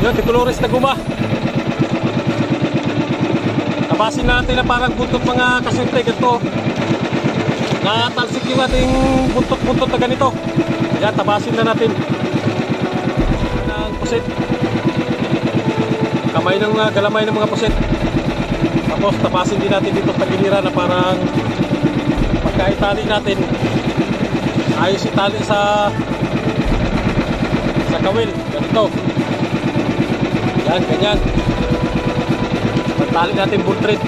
Yun, Ticolores na guma. Tabasin natin na parang buntot mga kasyente. Ganito. Natalsik yung ating buntot-buntot na ganito. Yan, tabasin na natin. Ng pusit. Kamay ng galamay ng mga pusit. Tapos tabasin din natin dito sa gilira na parang pagka-itali natin. Ayos itali sa kawil. Ganito. Yan, ganyan. Pagtali natin bull thread.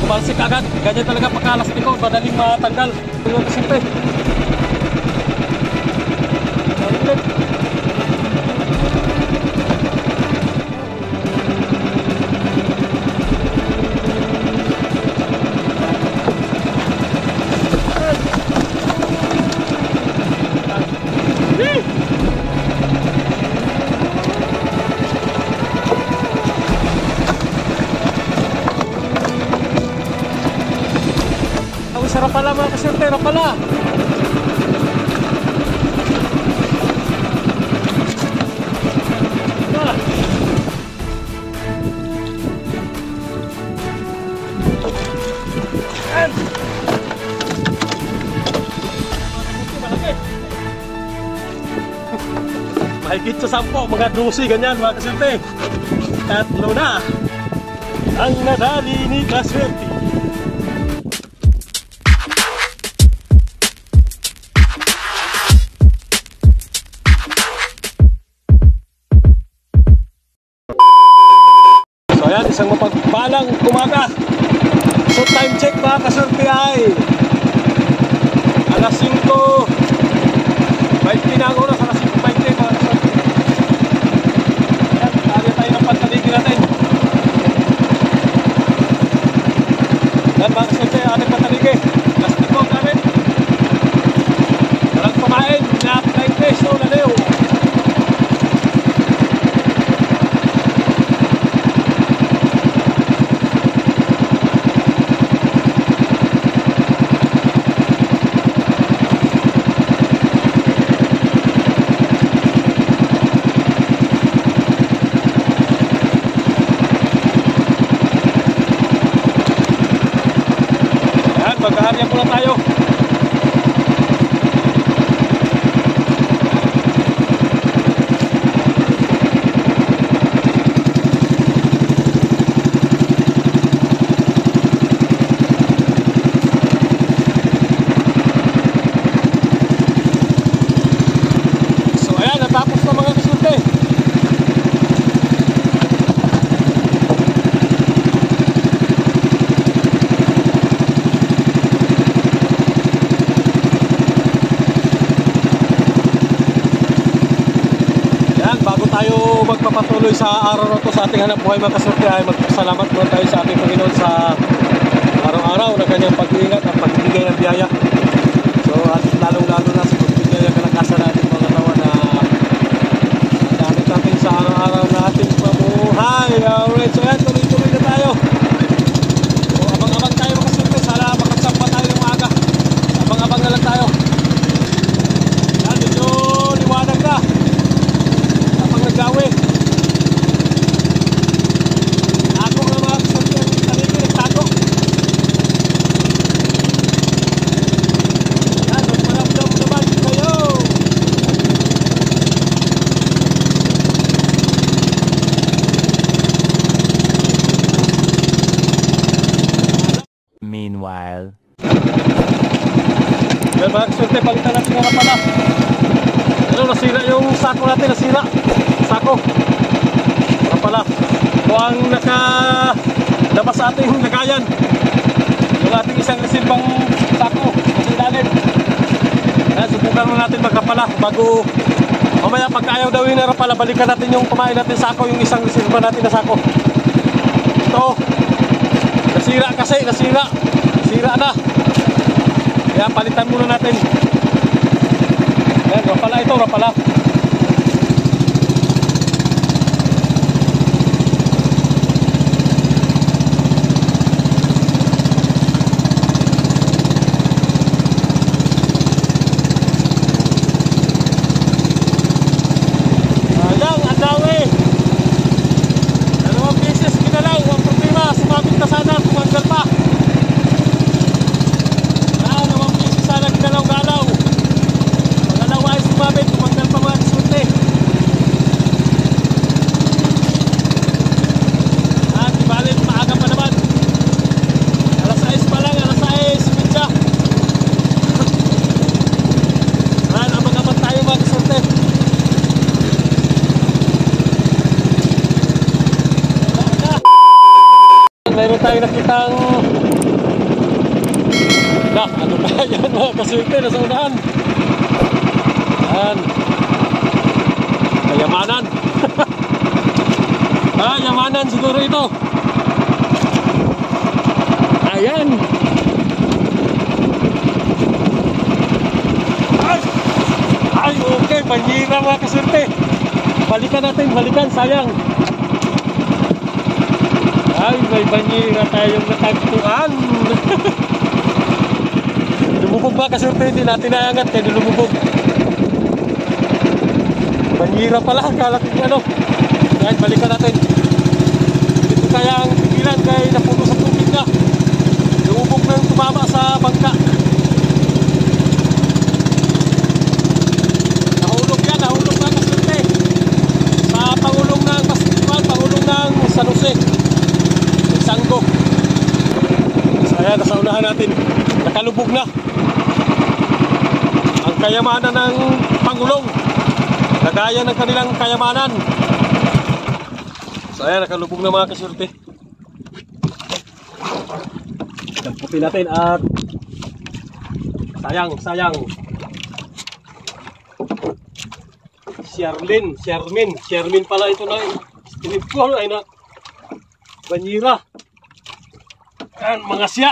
Kumalsik agad. Ganyan talaga pagkalastiko. Madaling matanggal. Yun, simple. Ulit. Sarap pala mga kasyente, sarap pala. Mahigit sa 10, mga 12 ganyan mga kasyente. Tatlo na ang nadali ni Kaswerte. Ayan, isang mapagpalang umaga. So time check mga kasyerte ay alas 5:20 na ang oras, alas 5:20 mga kasyerte. Ayan, tali tayo ng pantaligi natin. Ayan mga kasyerte, ating pantaligi. Plastiko namin. Walang pamain, na-time test o naliw. Magkaharya muna tayo. So ayan, natapos na mga kasyente. Bago tayo magpapatuloy sa araw na ito sa ating hanap buhay mga kasyerte ay magpasalamat muna tayo sa ating Panginoon sa araw-araw na kanyang pag-iingat at pagbibigay ng biyaya. So at lalong-lalo na sa pagbibigay ng kalakasan natin mga katawan na gamit natin sa araw-araw na ating pamuhay. Alright, so yan, tuloy-tuloy na tayo. So abang-abang tayo mga kasyerte, sana makasamba tayo ng maaga. Abang-abang na lang tayo. Yan, medyo liwanag na. Nagawi. Ako nga mga kasyerte, taligi nagtago. Yan, magparamdam naman kayo. Meanwhile. Yan mga kasyerte, palitan natin nga pala. Ano, nasira yung sako natin, nasira. Sako. Ano pala? Ito ang nakalabas sa ating lagayan. Yung ating isang resilbang sako. Kasi dalim. Ayan, subukan mo natin magkapala bago mamaya pagka ayaw daw yun na rapala, balikan natin yung kumain natin sako, yung isang resilba natin na sako. Ito. Nasira kasi, nasira. Nasira na. Kaya palitan muna natin. Ayan, rapala ito, rapala. Ayan, ang ng ano ba yan mga kaswerte, nasa unahan. Yan, kayamanan. Yamanan siguro ito. Ayan. Ay, okay, banyira mga kaswerte. Balikan natin, balikan, sayang. Ay, may banyira tayong natagpuan. Lumubog ba kaswerte, hindi natin naangat kaya lumubog. Banyira pala, kala ko ano. Kahit balikan natin. Ito kaya ang pigilan kay napuno sa tubig na. Lumubog nang tumama sa bangka. Nahulog yan, nahulog na kaswerte. Sa pangulong ng Pascual, pangulong ng San Jose. Sanggo. So ayan, nasa unahan natin. Nakalubog na. Ang kayamanan ng pangulong. Lagayan ng kanilang kayamanan. So ayan, nakalubog na mga kaswerte. Damputin natin at sayang. Shermin pala ito na Steve Cole ay na banyira. Ayan, mga siya.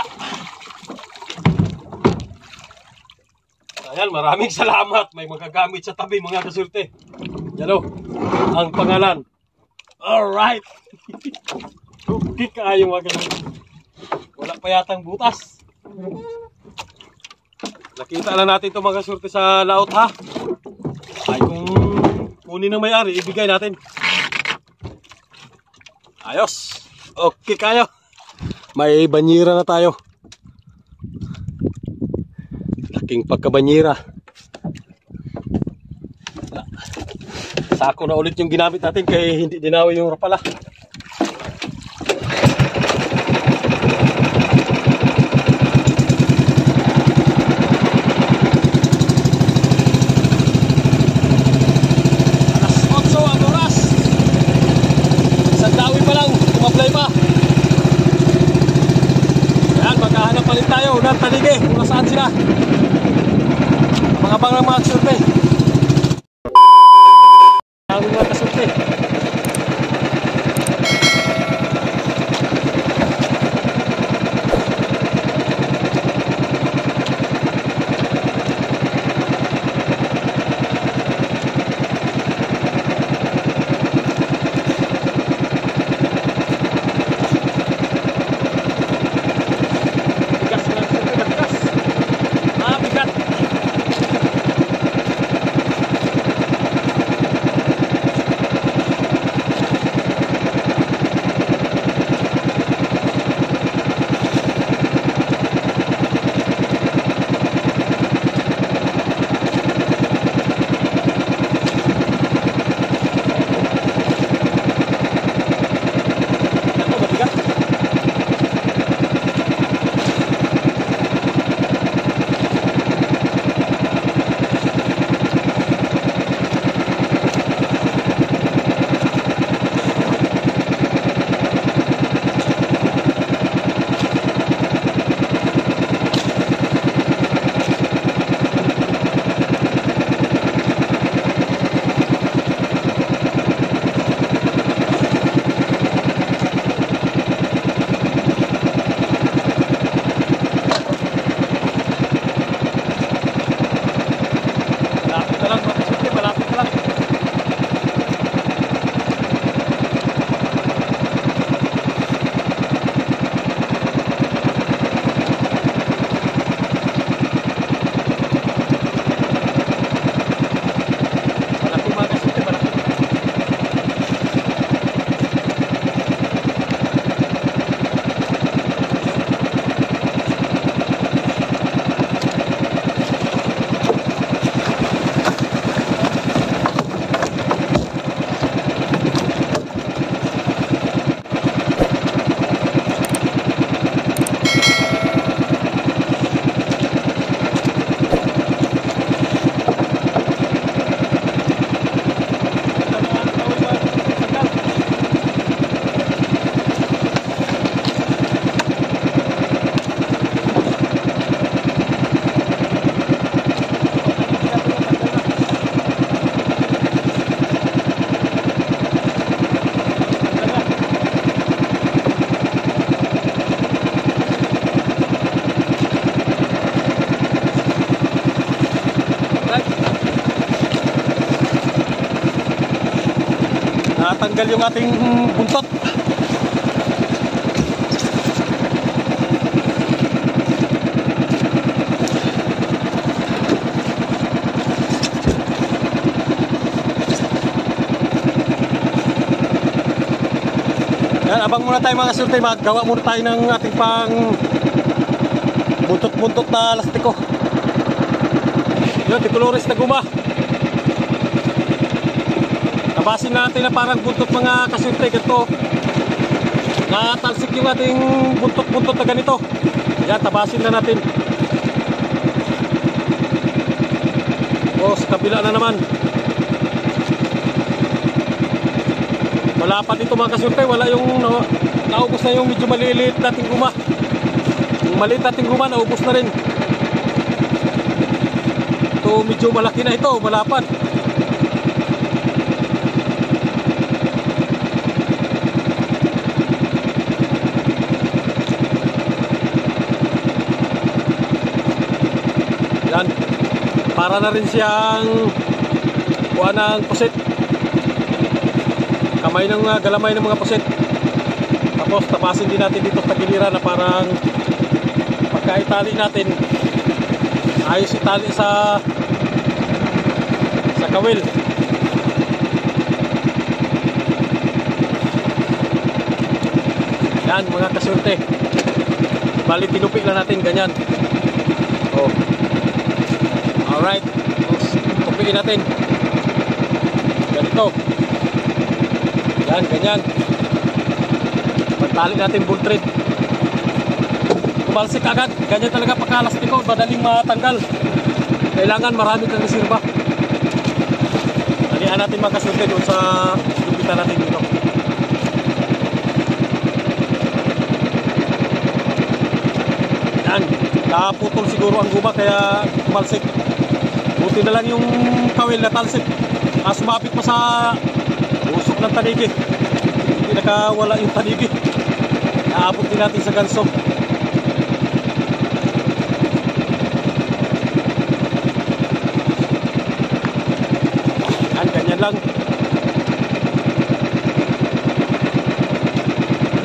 Ayan, maraming salamat. May magagamit sa tabi mga kaswerte. Yan o, ang pangalan. Alright. Okay kayo mga ganun. Wala pa yatang butas. Nakita lang natin ito mga kaswerte sa laot ha. Ay kung kunin ng may-ari, ibigay natin. Ayos. Okay kayo. May banyira na tayo. Laking pagkabanyira. Sako na ulit yung ginamit natin kaya hindi dinawi yung rapala. Alas 8 ang oras. Isang dawi pa lang, tumablay pa. Ayan, maghahanap palit tayo ng talige kung nasaan sila. Abang-abang ng mga kaswerte. Ang mga kaswerte. Bigas mga kaswerte, bigas. Bigat. natanggal yung ating buntot. Yan, abang muna tayo mga kasultay, maggawa muna tayo ng ating pang buntot-buntot na lastiko. Yun, Dicolores na guma. Tabasin natin na parang buntot mga kasultay, ganito. Natalsik yung ating buntot-buntot na ganito. Yan, tabasin na natin. O, sa kabila na naman. Wala pa dito mga kasultay, wala yung naubos na yung medyo maliliit nating guma. Yung maliit nating guma, naubos na rin. Ito medyo malaki na ito, malapad. Yan, para na rin siyang kuha ng pusit. Kamay ng galamay ng mga pusit. Tapos tapasin din natin dito sa giliran na parang pagka-itali natin, ayos itali sa kawil. Yan mga kasulte, bali tinupi lang natin ganyan. Oh. Alright, tapos tupiin natin ganito. Yan, ganyan. Pagtali natin bull thread. Kumalsik agad. Ganyan talaga pagkalastiko. Madaling matanggal. Kailangan marami kang reserva. Talian natin mga kasulte doon sa lupitan natin dito. Yan. Naputol siguro ang guma kaya kumalsik. Buti na lang yung kawil na talsik. Sumapit pa sa usok ng tanigi. Hindi nakawala yung tanigi. Naabot din natin sa ganso. Yan, ganyan lang.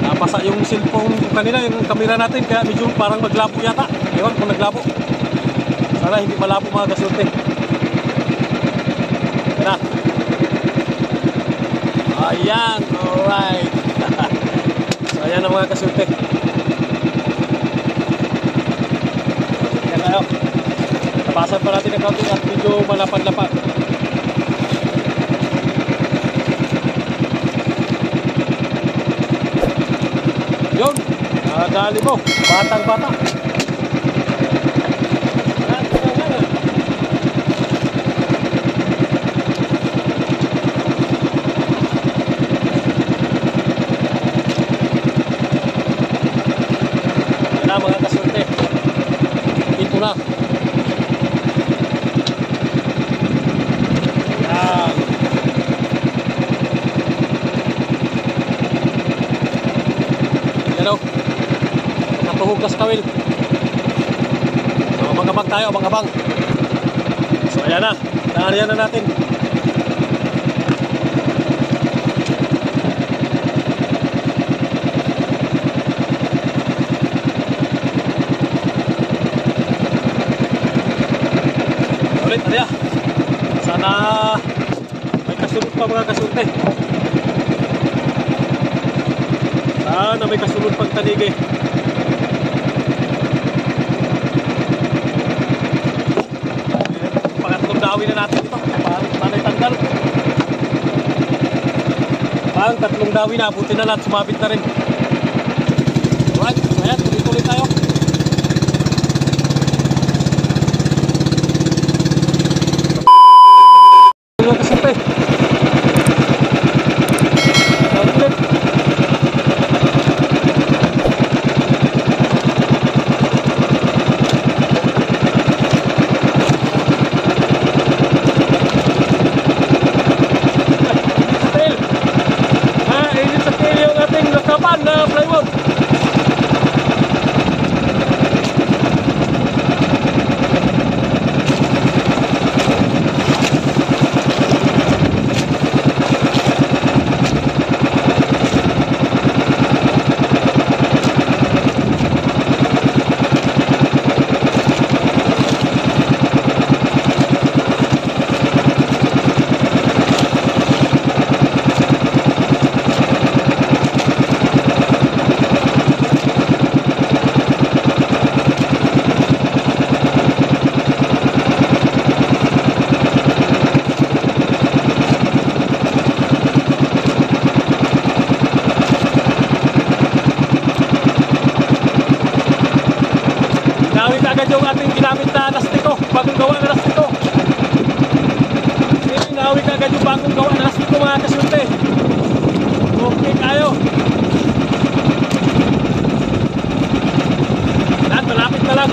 Napasa yung cellphone kanina, yung camera natin, kaya medyo parang maglabo yata. Ewan kung naglabo. Sana hindi malabo mga kasulte. Yan na. Ayan, alright. So ayan ang mga kasulte. Yan tayo. Tapasan pa natin ang kaunti at medyo malapad-lapad. Yun, dali mo, batang-bata. Mga kasulte, ito na. Yan. Yan o, natuhog na sa kawil. So abang-abang tayo, abang-abang. So ayan na, naariyan na natin. Kaya sana may kasunod pa mga kasulte. Sana may kasunod pang tanigi. Pangatlong dawi na natin ito. Panay tanggal. Pang tatlong dawi na, buti na lahat sumabit na rin. Alright, ayan, tuloy-tuloy tayo. Init sa tail yung ating lakapan na Okay kayo. Yan, malapit na lang.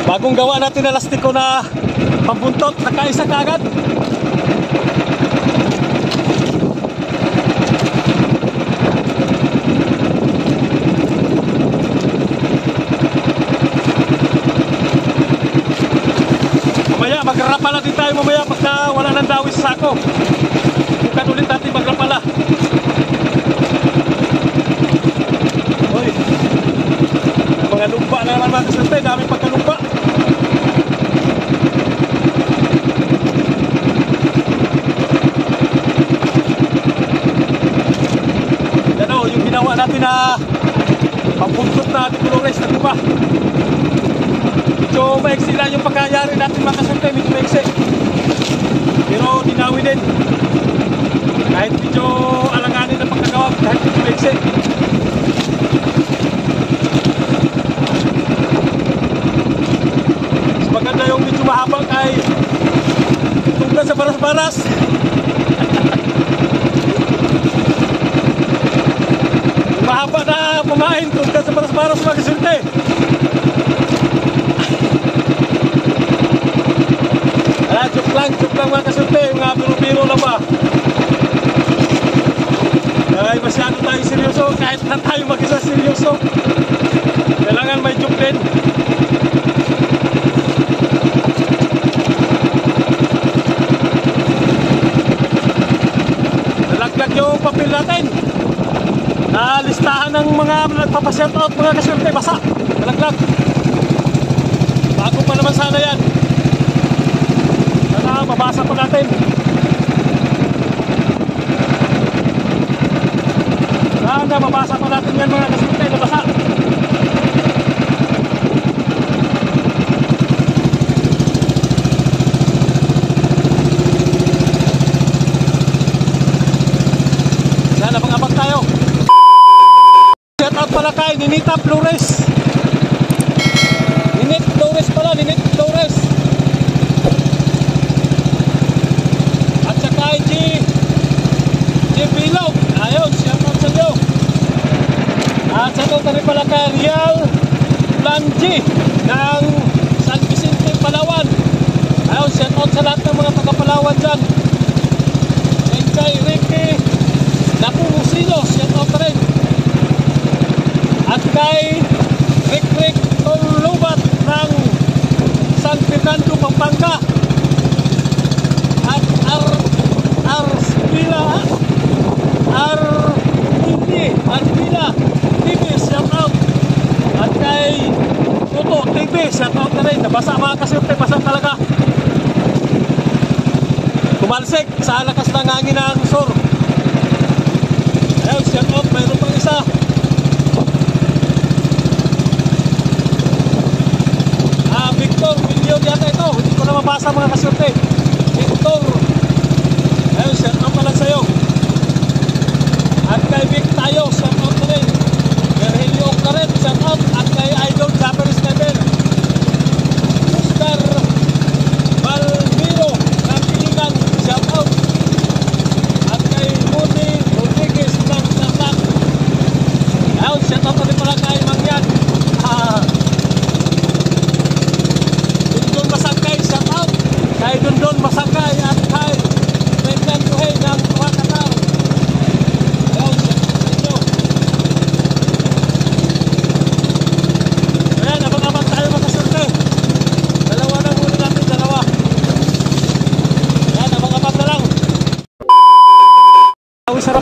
Bagong gawa natin na lastiko na pambuntot, nakaisa kaagad. Mamaya magrapala din tayo mamaya pagka wala nang dawis sa sako. Bukan ulit natin magrapala. Hoy, mga lumba na naman mga kasunte, daming pagkalumba. Yung ginawa natin na pambuntot na Flores na diba? Medyo maiksi lang yung pagkayari natin mga kasunte, medyo maiksi. Pero dinawi din. Kahit medyo alanganin ang pagkagawa, kahit medyo maiksi. Mas maganda yung medyo mahaba kay tungkol sa baras-baras. Mahaba na pumain tungkol sa baras-baras mga kasunte. Joke lang mga kasunte, mga biro-biro lang ba. Ay, masyado tayo seryoso, kahit na tayo mag-isa seryoso. Kailangan may joke din. Nalaglag yung papel natin. Listahan ng mga nagpapashoutout mga kasunte, basa, nalaglag. Bago pa naman sana yan. Sana mabasa pa natin. Sana mabasa pa natin yan mga kasunte, nabasa. Sana abang-abang tayo. Shoutout pala kay Ninita Flores. Ninit Flores pala, Ninit Flores. At sa kay G Bilog. Ayun, shoutout sa iyo. At shoutout na rin pala kay Real Lanji ng San Vicente, Palawan. Ayun, shoutout sa lahat ng mga taga-Palawan dyan. And kay Ricky Napungusilo, shoutout na rin. At kay Rick Tolubat ng San Fernando, Pampanga. At Arbila TV, shout out. At kay Tuto TV, shout out na rin. Nabasa mga kasunte, basa talaga. Tumalsik sa lakas ng hangin ng sur. Ayun, shout out, mayroon pang isa. Victor Million yata ito. Hindi ko na mabasa mga kasunte. Victor. Ayun, shout out pala sa'yo. At kay Vic tayo, shout out na rin. Virgilio Caret, shout out. At kay Idol Japanese Level. Oscar Balmiro ng Piligan, shout out.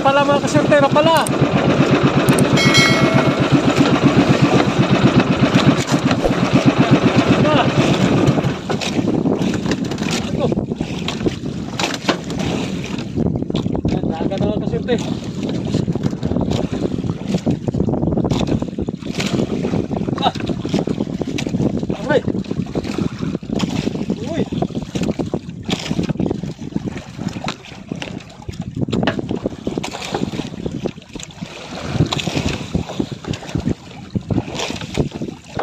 Rapala mga kaswerte, rapala. Daga na mga kaswerte. Aray. Uy.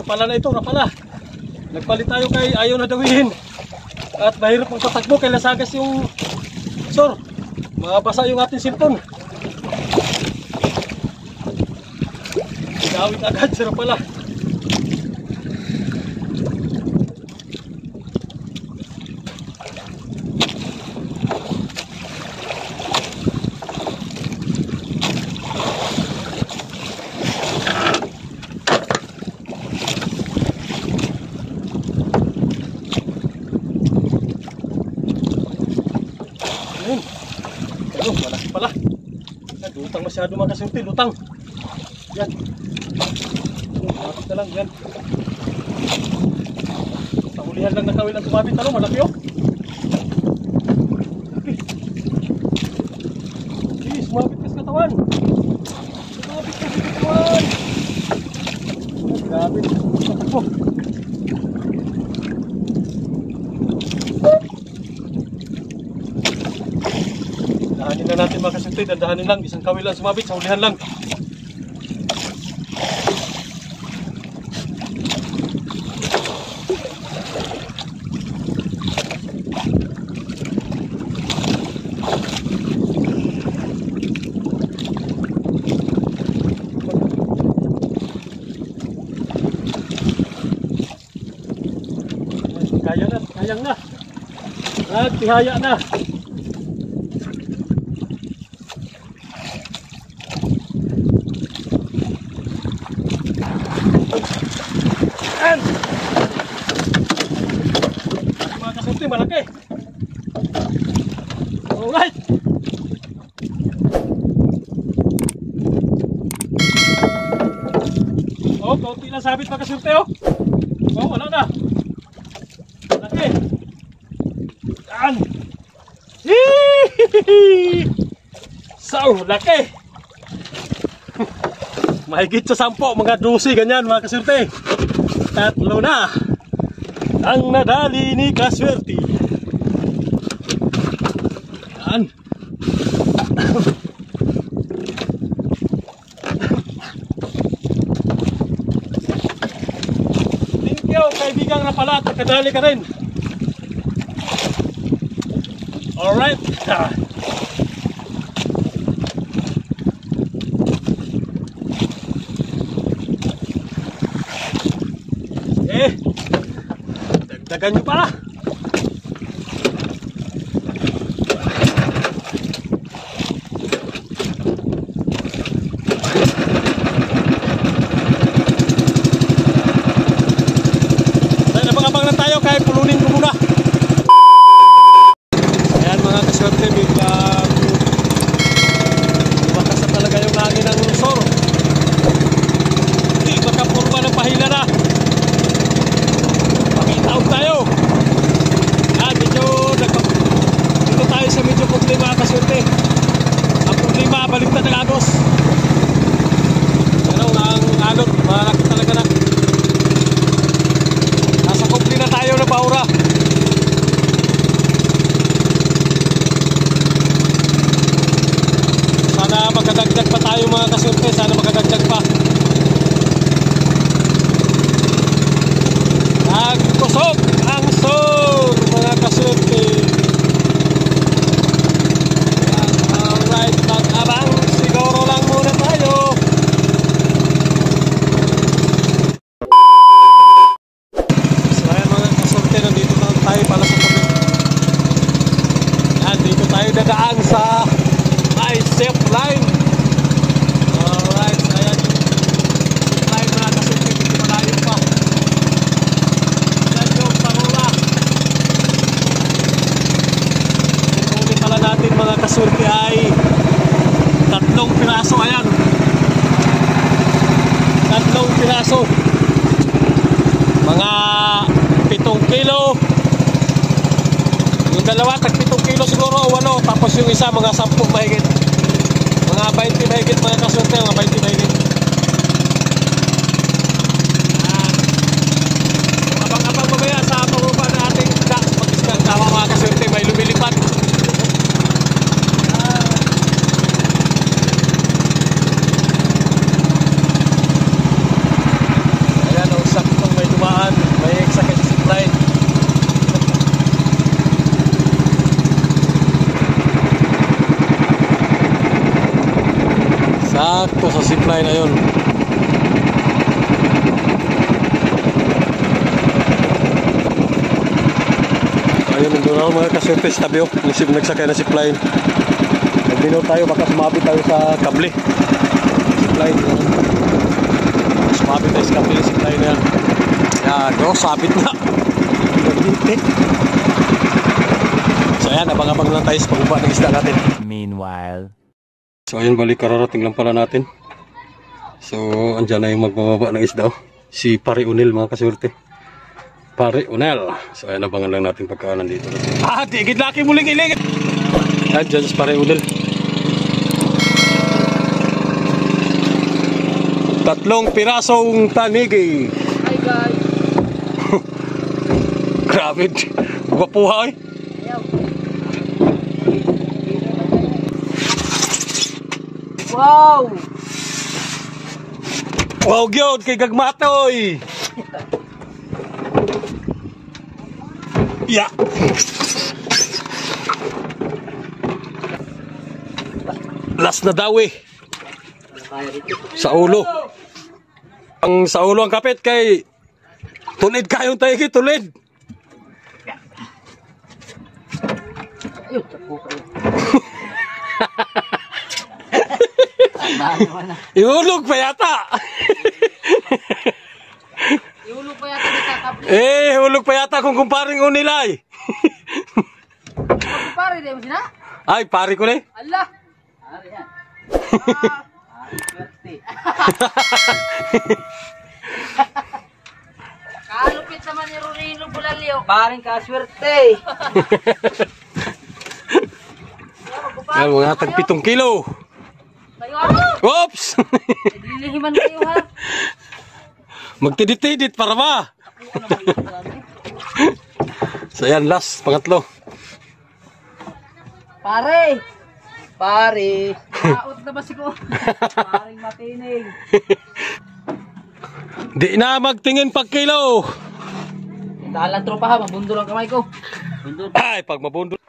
Rapala na ito, rapala. Nagpalit tayo kay ayaw na dawihin. At mahirap magpatakbo kay lasagas yung sor. Mabasa yung ating cellphone. Pinawit agad si rapala. Ayun. Ayun, malaki pala. Yan, lutang masyado mga kaswerte, lutang. Yan. Malapit na lang, yan. Pahulihan lang nakawil ang sumabit. Ano, malaki oh. Malaki. Sige, sumabit ka sa katawan. Sumabit ka sa katawan. Ay, grabe. Takbo. Dahanin na natin mga kaswerte, dandahanin lang, isang kawil lang sumabit, sa ulihan lang. Kaya na, kayang na. At tihaya na. And mga kaswerte, malaki. Alright. Oh, kaunti lang sabit mga kaswerte oh. Oh, wala na. Malaki. Yan. Hihihi. So, laki. Mahigit sa 10, mga 12 ganyan mga kaswerte. Tatlo na ang nadali ni kaswerte. Yan. Thank you kaibigang rapala at nakadali ka rin. Alright. Dagdagan nyo pa. Abang-abang lang tayo kahit pulunin ko muna. Ayan mga kaswerte, biglang lumakas na talaga yung hangin ng sor. Hindi makapurma ng pahila na. Pakitaog tayo. At dito tayo sa medyo problema kaswerte. Ang problema, baliktad ng agos. Ano, ang alot, malaki talaga na. Nasa kumpli na tayo na baura. Sana makadagdag pa tayo mga kaswerte. Sana makadagdag pa. Nagkusog ang sor mga kaswerte. Alright, mag-abang siguro lang muna tayo. So ayan mga kaswerte, nandito na tayo pala sa tabi. Yan, dito tayo dadaan sa my safe line. Alright, ayan yung line mga kaswerte, dito malayo pa. Yan yung panula. Yung uli pala natin mga kaswerte ay piraso. Mga 7 kilo. Yung dalawa, tag 7 kilo siguro o 8. Tapos yung isa, mga 10 mahigit. Mga 20 mahigit mga kasunte, mga 20 mahigit. Abang-abang mamaya sa pangupa na ating isda. Mag-isdang tawa mga kasunte, may lumilipad. Ayan, ang saktong may dumaan. May sakit sa zipline. Sakto sa zipline na yun. Ayun, nandun ako mga kasurface tabi oh. Nagsakay na zipline. Nagbinaw tayo, baka sumabit tayo sa kable. Zipline. Sumabit tayo sa kable, zipline na yan. Yan, no, sabit na. So ayan, abang-abang lang tayo sa pagbuba ng isda natin. Meanwhile. So ayun, balik kararating lang pala natin. So andyan na yung magbababa ng isda oh. Si Pare Unel mga kasurte. Pare Unel. So ayan, abangan lang natin pagka nandito. Ah, tigid laki muling ilig. Andyan si Pare Unel. 3 pirasong tanigi. Hi guys. Grabe. Gwapuha eh. Wow! Wow, gyud kay gagmatoy. Ya. Last na daw eh. Sa ulo. Ang sa ulo ang kapit kay tulid kayong tayo kay tulid. Ayun, tapo kayo. Ihulog pa yata. Iulog pa yata ni kakabli. Hulog pa yata kung kumparing unilay. Pare, di mo sina? Ay, pare ko na eh. Allah! Pare yan. Swerte. Kalupit naman ni Ronino Bulalio. Paring kaswerte. Yan, mga tag 7 kilo. Kayo ano? Oops! Dilihiman kayo ha. Magtidit-tidit para ba? So yan, last, pangatlo. Pare! Pare! Naot na ba si ko? Paring matinig. Di na magtingin pag kilo. Dalang tropa ha, mabundol ang kamay ko. Bundol. Ay, pag mabundol.